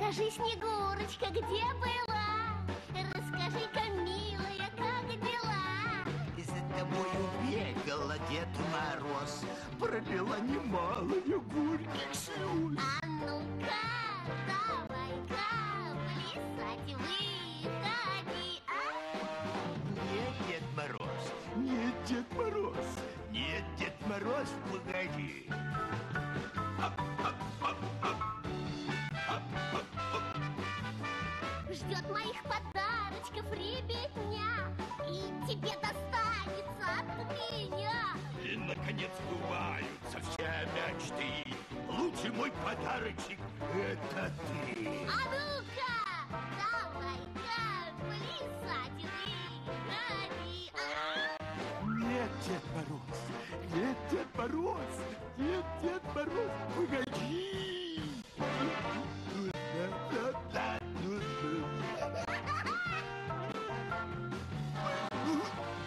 Скажи, Снегурочка, где была? Расскажи-ка, милая, как дела? За тобою бегала Дед Мороз, пролила немалую горьких слез. А ну-ка, давай-ка плясать выходи, а? Нет, Дед Мороз, нет, Дед Мороз, нет, Дед Мороз, погоди. Ждет моих подарочков ребятня, и тебе достанется от меня. И, наконец, сбываются все мечты. Лучший мой подарочек — это ты. А ну-ка, давай-ка плясать выходи, а? Нет, Дед Мороз, нет, Дед Мороз, нет, Дед Мороз, погоди.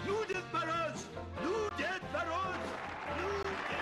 Ну, Дед Мороз, ну, Дед Мороз, ну, Дед...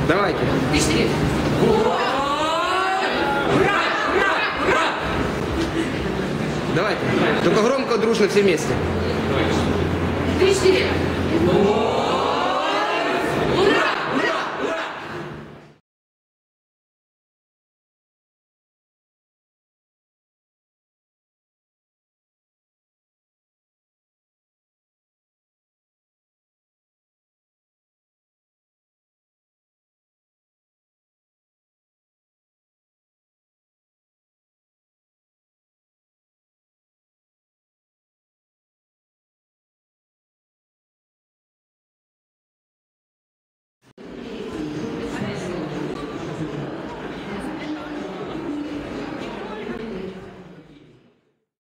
Давайте. Пишите. Ура! Ура! Ура! Давайте. Только громко, дружно, все вместе. 3-4.